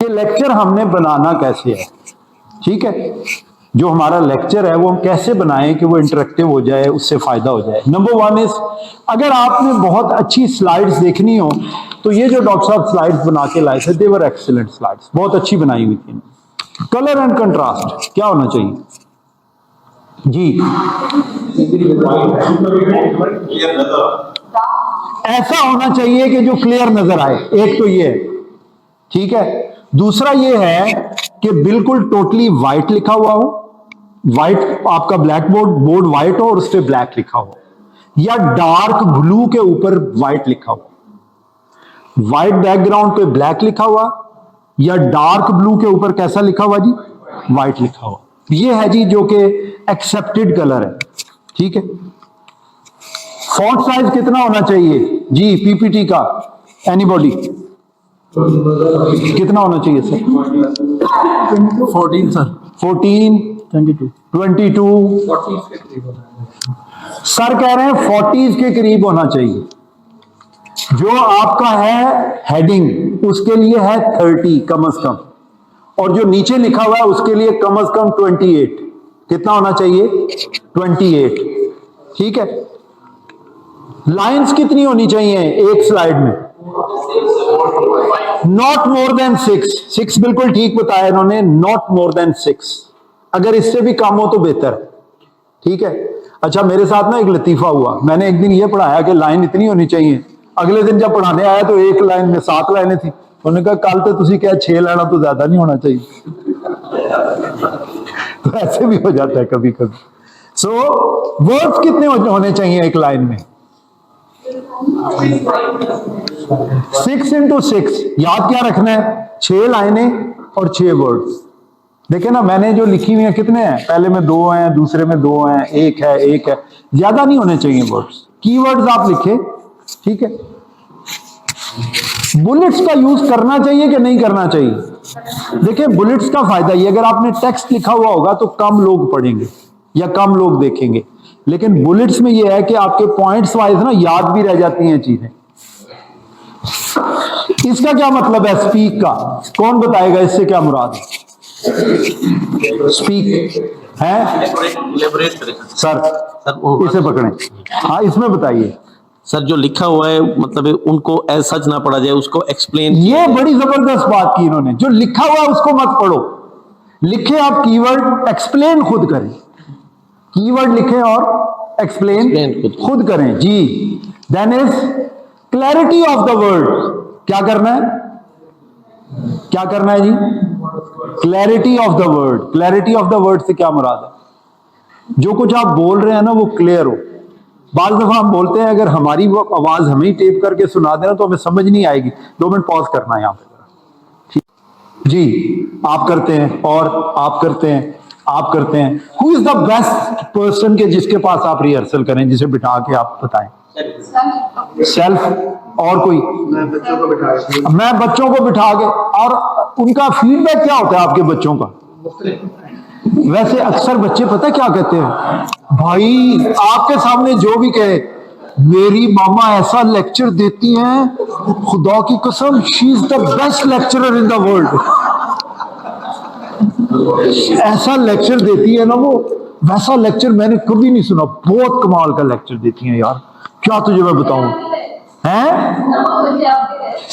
कि लेक्चर हमने बनाना कैसे है। ठीक है, जो हमारा लेक्चर है वो हम कैसे बनाएं कि वो इंटरेक्टिव हो जाए, उससे फायदा हो जाए। नंबर वन इज, अगर आपने बहुत अच्छी स्लाइड्स देखनी हो तो ये जो डॉक्टर साहब स्लाइड्स बना के लाए थे, दे वर एक्सीलेंट स्लाइड्स, बहुत अच्छी बनाई हुई थी। कलर एंड कंट्रास्ट क्या होना चाहिए जी? ऐसा होना चाहिए कि जो क्लियर नजर आए, एक तो ये है। ठीक है, दूसरा ये है कि बिल्कुल टोटली व्हाइट लिखा हुआ हो, व्हाइट आपका ब्लैक बोर्ड व्हाइट हो और उस पर ब्लैक लिखा हो, या डार्क ब्लू के ऊपर व्हाइट लिखा हो। व्हाइट बैकग्राउंड पे ब्लैक लिखा हुआ, या डार्क ब्लू के ऊपर कैसा लिखा हुआ जी? व्हाइट लिखा हुआ। ये है जी जो कि एक्सेप्टेड कलर है। ठीक है, फॉन्ट साइज कितना होना चाहिए जी पीपीटी का? एनीबॉडी कितना होना चाहिए सर? 14 सर। 14, 22 सर कह रहे हैं 40s के करीब होना चाहिए। जो आपका है हेडिंग उसके लिए है 30 कम से कम, और जो नीचे लिखा हुआ है उसके लिए कम से कम 28। कितना होना चाहिए? 28। ठीक है, लाइंस कितनी होनी चाहिए एक स्लाइड में? नॉट मोर देन 6 बिल्कुल ठीक बताया इन्होंने, नॉट मोर देन 6। अगर इससे भी कम हो तो बेहतर। ठीक है, अच्छा मेरे साथ ना एक लतीफा हुआ, मैंने एक दिन ये पढ़ाया कि लाइन इतनी होनी चाहिए, अगले दिन जब पढ़ाने आया तो एक लाइन में 7 लाइनें थी। उन्होंने कहा कल तो तुसी क्या 6 लाना तो ज्यादा नहीं होना चाहिए। तो ऐसे भी हो जाता है कभी कभी। सो वर्ड्स कितने होने चाहिए एक लाइन में? 6 into 6। याद क्या रखना है? 6 लाइनें और 6 वर्ड्स। देखे ना, मैंने जो लिखी हुई है कितने हैं? पहले में 2 हैं, दूसरे में 2 हैं, एक है, ज्यादा नहीं होने चाहिए वर्ड्स। कीवर्ड्स आप लिखे। ठीक है, बुलेट्स का यूज करना चाहिए कि नहीं करना चाहिए? देखिए बुलेट्स का फायदा ये, अगर आपने टेक्स्ट लिखा हुआ होगा तो कम लोग पढ़ेंगे या कम लोग देखेंगे, लेकिन बुलेट्स में ये है कि आपके पॉइंट्स वाइज ना याद भी रह जाती हैं चीजें। इसका क्या मतलब है स्पीक का? कौन बताएगा इससे क्या मुराद है? स्पीक है सर, इसे पकड़ें। हाँ इसमें बताइए सर। जो लिखा हुआ है मतलब उनको एज सच ना पढ़ा जाए, उसको एक्सप्लेन। ये बड़ी जबरदस्त बात की इन्होंने। जो लिखा हुआ है उसको मत पढ़ो, लिखे आप कीवर्ड, एक्सप्लेन खुद करें। कीवर्ड लिखें और एक्सप्लेन खुद करें जी। Then is clarity of the word. क्या करना है? क्या करना है जी? Clarity of the word. Clarity of the word से क्या मुराद है? जो कुछ आप बोल रहे हैं ना वो क्लियर हो। बार दफा हम बोलते हैं अगर हमारी वो आवाज हमें टेप करके सुना देना तो हमें समझ नहीं आएगी। 2 मिनट पॉज करना है यहां पे जी। आप करते हैं और आप करते हैं, आप करते हैं। Who is the best person के जिसके पास आप रिहर्सल करें, जिसे बिठा के आप बताएं? सेल्फ। और कोई? मैं बच्चों को बिठा के। और उनका फीडबैक क्या होता है आपके बच्चों का? वैसे अक्सर बच्चे पता क्या कहते हैं? भाई आपके सामने जो भी कहे, मेरी मामा ऐसा लेक्चर देती हैं, खुदा की कसम, she is the best lecturer in the world. ऐसा लेक्चर देती है ना वो, वैसा लेक्चर मैंने कभी नहीं सुना। बहुत कमाल का लेक्चर देती हैं यार, क्या तुझे मैं बताऊं हैं?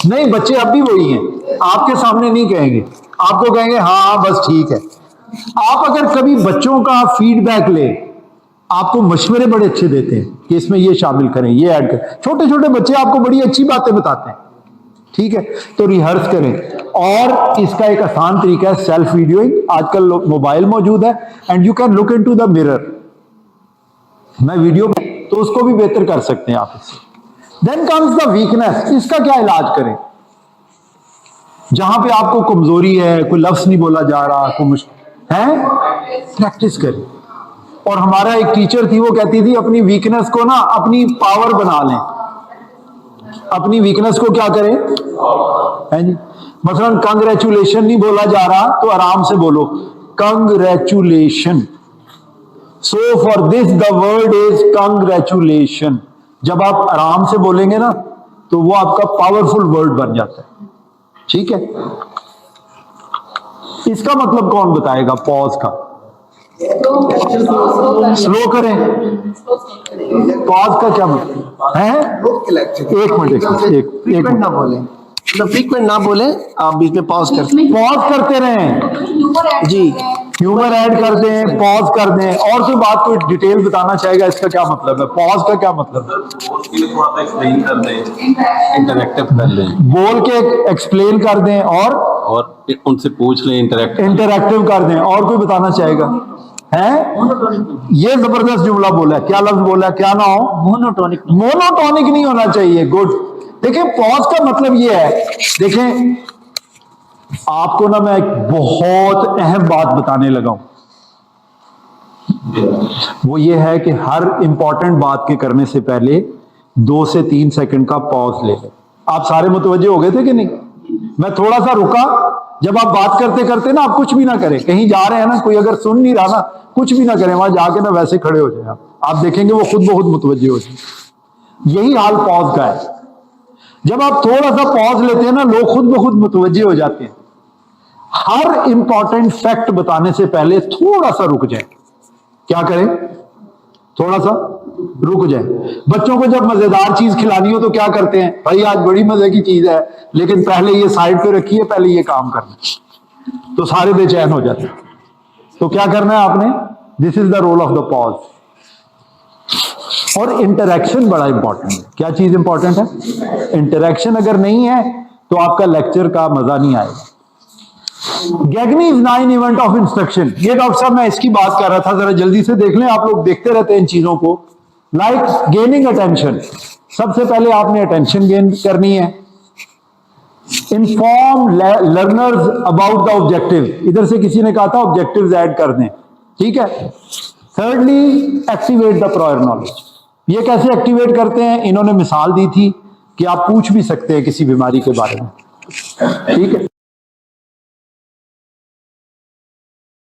नहीं, बच्चे अब भी वही हैं, आपके सामने नहीं कहेंगे, आपको कहेंगे हाँ हाँ बस ठीक है। आप अगर कभी बच्चों का फीडबैक ले, आपको मशवरे बड़े अच्छे देते हैं कि इसमें ये शामिल करें, ये ऐड करें। छोटे छोटे बच्चे आपको बड़ी अच्छी बातें बताते हैं। ठीक है, तो रिहर्स करें। और इसका एक आसान तरीका है सेल्फ वीडियोइंग। आजकल मोबाइल मौजूद है and you can look into the mirror. मैं वीडियो तो उसको भी बेहतर कर सकते हैं आप इससे। Then comes the weakness. इसका क्या इलाज करें? जहां पे आपको कमजोरी है, कोई लफ्ज नहीं बोला जा रहा, कोई मुश्किल है, प्रैक्टिस करें। और हमारा एक टीचर थी, वो कहती थी अपनी वीकनेस को ना अपनी पावर बना लें। अपनी वीकनेस को क्या करें? है जी। मसलन कंग्रेचुलेशन नहीं बोला जा रहा तो आराम से बोलो congratulation. So for this the word is congratulation. जब आप आराम से बोलेंगे ना तो वो आपका पावरफुल वर्ड बन जाता है। ठीक है, इसका मतलब कौन बताएगा पॉज का? स्लो करें। पॉज का क्या मतलब है? एक मिनट, एक ना बोले, मतलब फ्रीक्वेंट ना बोले, आप बीच में पॉज कर पॉज करते रहें जी। ह्यूमर ऐड कर दें, पॉज कर दें। और कोई बात, कोई डिटेल बताना चाहेगा इसका क्या मतलब है? पॉज का क्या मतलब है? थोड़ा सा एक्सप्लेन कर दें, इंटरेक्टिव कर लें बोल के एक्सप्लेन कर दें और उनसे पूछ लें, इंटरैक्टिव कर दें। और कोई बताना चाहेगा? है ये जबरदस्त जुमला बोला है। क्या लफ्ज बोला है? क्या ना हो? मोनोटोनिक। मोनोटोनिक नहीं होना चाहिए। गुड। देखिए पॉज का मतलब ये है, देखें आपको ना मैं एक बहुत अहम बात बताने लगा हूं। वो ये है कि हर इंपॉर्टेंट बात के करने से पहले 2 से 3 सेकंड का पॉज ले लें। आप सारे मुतवज्जे हो गए थे कि नहीं? मैं थोड़ा सा रुका। जब आप बात करते करते ना, आप कुछ भी ना करें, कहीं जा रहे हैं ना, कोई अगर सुन नहीं रहा ना, कुछ भी ना करें, वहां जाके ना वैसे खड़े हो जाए। आप देखेंगे वो खुद ब खुद मुतवज्जे हो जाए। यही हाल पॉज का है। जब आप थोड़ा सा पॉज लेते हैं ना, लोग खुद ब खुद मुतवज्जे हो जाते हैं। हर इंपॉर्टेंट फैक्ट बताने से पहले थोड़ा सा रुक जाए। क्या करें? थोड़ा सा रुक जाए। बच्चों को जब मजेदार चीज खिलानी हो तो क्या करते हैं? भाई आज बड़ी मजे की चीज है, लेकिन पहले ये साइड पे रखिए, पहले ये काम करना। तो सारे बेचैन हो जाते हैं। तो क्या करना है आपने? This is the role of the pause. और इंटरेक्शन बड़ा इंपॉर्टेंट है। क्या चीज इंपॉर्टेंट है? इंटरेक्शन अगर नहीं है तो आपका लेक्चर का मजा नहीं आएगा। गैगनीज 9 इवेंट ऑफ इंस्ट्रक्शन। ये डॉक्टर साहब मैं इसकी बात कर रहा था, जरा जल्दी से देख लें। आप लोग देखते रहते हैं इन चीजों को। Like gaining attention. सबसे पहले आपने अटेंशन गेन करनी है। Inform learners about the objective. इधर से किसी ने कहा था ऑब्जेक्टिव्स ऐड कर दें, ठीक है। Thirdly activate the prior knowledge. ये कैसे एक्टिवेट करते हैं? इन्होंने मिसाल दी थी कि आप पूछ भी सकते हैं किसी बीमारी के बारे में, ठीक है।